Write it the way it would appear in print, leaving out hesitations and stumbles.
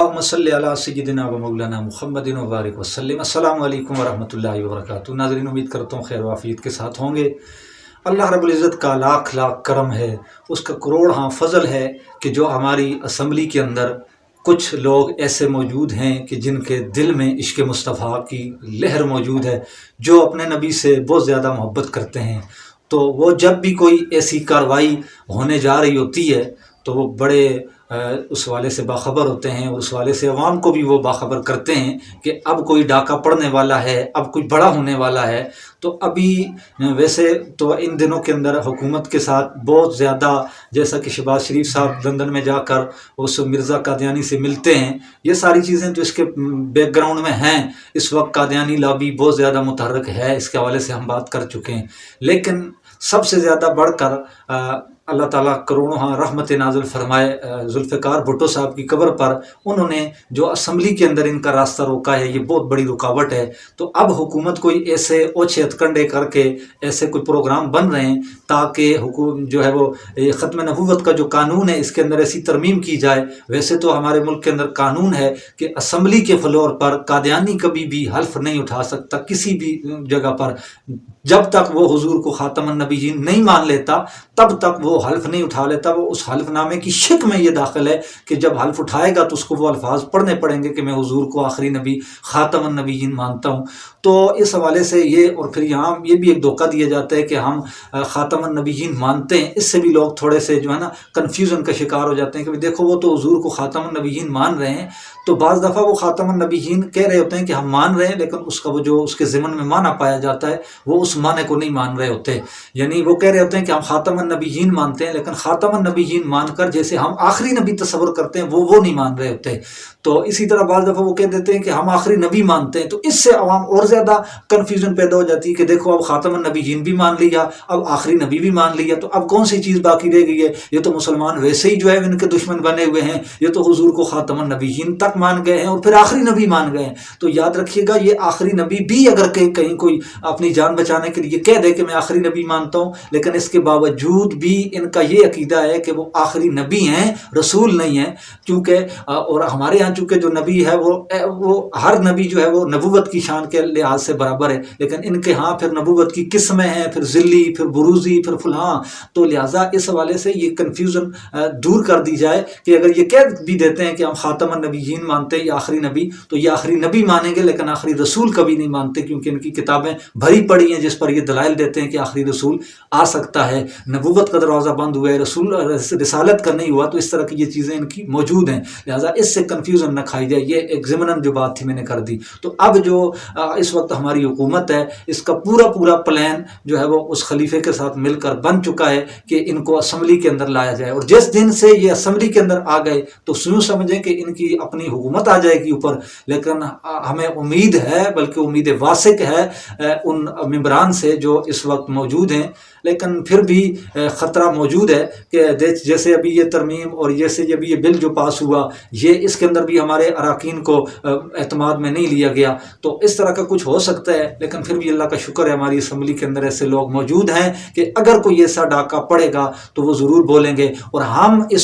अल्लाहुम्मा सल्लि अला सय्यिदिना व मौलाना मुहम्मदिन व बारिक वसल्लम। अस्सलामु अलैकुम व रहमतुल्लाहि व बरकातुहू। नाज़रीन, उम्मीद करता हूँ खैर व आफियत के साथ होंगे। अल्लाह रब्बुल इज़्ज़त का लाख लाख करम है, उसका करोड़ फ़ज़ल है कि जो हमारी असम्बली के अंदर कुछ लोग ऐसे मौजूद हैं कि जिनके दिल में इश्क़ मुस्तफ़ा की लहर मौजूद है, जो अपने नबी से बहुत ज़्यादा मोहब्बत करते हैं। तो वो जब भी कोई ऐसी कार्रवाई होने जा रही होती है तो वो बड़े उस वाले से बाखबर होते हैं, और उस वाले से अवाम को भी वो बाखबर करते हैं कि अब कोई डाका पड़ने वाला है, अब कुछ बड़ा होने वाला है। तो अभी वैसे तो इन दिनों के अंदर हुकूमत के साथ बहुत ज़्यादा, जैसा कि शहबाज शरीफ साहब लंदन में जाकर उस मिर्ज़ा कादियानी से मिलते हैं, ये सारी चीज़ें तो इसके बैकग्राउंड में हैं। इस वक्त कादियानी लॉबी बहुत ज़्यादा मुतहर्रिक है, इसके हवाले से हम बात कर चुके हैं। लेकिन सबसे ज़्यादा बढ़कर अल्लाह ताला करोड़ों रहमत नाज़िल फरमाए जुल्फ़िकार भुट्टो साहब की कब्र पर उन्होंने जो असम्बली के अंदर इनका रास्ता रोका है, ये बहुत बड़ी रुकावट है। तो अब हुकूमत कोई ऐसे ओछे हथकंडे करके ऐसे कोई प्रोग्राम बन रहे हैं ताकि हुकूम जो है वो ख़त्म नबूवत का जो कानून है इसके अंदर ऐसी तरमीम की जाए। वैसे तो हमारे मुल्क के अंदर कानून है कि असम्बली के फ्लोर पर कादियानी कभी भी हल्फ नहीं उठा सकता किसी भी जगह पर, जब तक वो हुजूर को ख़ातमुन नबिय्यीन नहीं मान लेता तब तक वो हल्फ नहीं उठा लेता। वो उस हल्फनामे की शिक में ये दाखिल है कि जब हल्फ उठाएगा तो उसको वो अल्फाज पढ़ने पड़ेंगे कि मैं हुजूर को आखिरी नबी ख़ातमुन नबिय्यीन मानता हूँ। तो इस हवाले से ये, और फिर यहाँ ये भी एक धोखा दिया जाता है कि हम ख़ातमुन नबिय्यीन मानते हैं। इससे भी लोग थोड़े से जो है ना कन्फ्यूज़न का शिकार हो जाते हैं कि देखो वो तो हुजूर को ख़ातमुन नबिय्यीन मान रहे हैं। तो बाज़ दफ़ा वो ख़ातमुन नबिय्यीन कह रहे होते हैं कि हम मान रहे हैं, लेकिन उसका वो जो उसके ज़िमन में माना पाया जाता है वो उस माने को नहीं मान रहे होते। यानी वो कह रहे होते हैं कि हम ख़ातमुन नबिय्यीन मानते हैं, लेकिन ख़ातमुन नबिय्यीन मानकर जैसे हम आखिरी नबी तस्वर करते हैं वो नहीं मान रहे होते। तो इसी तरह बाज़ दफ़ा वो कह देते हैं कि हम आखिरी नबी मानते हैं। तो इससे अवाम और ज़्यादा कन्फ्यूज़न पैदा हो जाती है कि देखो अब ख़ातमुन नबिय्यीन भी मान लिया, अब आखिरी नबी भी मान लिया, तो अब कौन सी चीज़ बाकी रह गई है। ये तो मुसलमान वैसे ही जो है इनके दुश्मन बने हुए हैं, ये तो हुजूर को ख़ातमुन नबिय्यीन तक मान गए हैं और फिर आखिरी नबी मान गए हैं। तो याद रखिएगा, ये आखिरी नबी भी अगर कहीं कोई अपनी जान बचाने के लिए कह दे कि मैं आखिरी नबी मानता हूँ, लेकिन इसके बावजूद भी इनका ये अकीदा है कि वो आखिरी नबी हैं, रसूल नहीं हैं। क्योंकि और हमारे यहाँ चूँकि जो नबी है वो हर नबी जो है वो नबूवत की शान के लिहाज से बराबर है, लेकिन इनके यहाँ फिर नबूवत की किस्में हैं, फिर ज़िल्ली, फिर बुरूज़ी, फिर फुलहाँ। तो लिहाजा इस हवाले से ये कन्फ्यूज़न दूर कर दी जाए कि अगर ये कह भी देते हैं कि हम ख़ातमुन नबिय्यीन मानते हैं या आखिरी नबी, तो ये आखिरी नबी मानेंगे लेकिन आखिरी रसूल कभी नहीं मानते, क्योंकि इनकी किताबें भरी पड़ी हैं जिस पर ये दलाइल देते हैं कि आखिरी रसूल आ सकता है। नबूवत का दरवाज़ा बंद हुआ है, रसूल रिसालत का नहीं हुआ। तो इस तरह की ये चीज़ें इनकी मौजूद हैं, लिहाजा इससे कन्फ्यूज़न न खाई जाए। ये एक ज़िमनन जो बात थी मैंने कर दी। तो अब जो इस वक्त हमारी हुकूमत है, इसका पूरा प्लान जो है वो उस खलीफे के साथ मिलकर बन चुका है कि इनको असम्बली के अंदर लाया जाए। और जिस दिन से ये असम्बली के अंदर आ गए तो यूँ समझें कि इनकी अपनी हुकूमत आ जाएगी ऊपर। लेकिन हमें उम्मीद है, बल्कि उम्मीद वासिक है उन मेंबरान से जो इस वक्त मौजूद हैं, लेकिन फिर भी ख़तरा मौजूद है कि जैसे अभी ये तरमीम और जैसे अभी ये बिल जो पास हुआ, ये इसके अंदर भी हमारे अराकीन को एतमाद में नहीं लिया गया। तो इस तरह का कुछ हो सकता है, लेकिन फिर भी अल्लाह का शुक्र है हमारी असम्बली के अंदर ऐसे लोग मौजूद हैं कि अगर कोई ऐसा डाका पड़ेगा तो वो ज़रूर बोलेंगे। और हम इस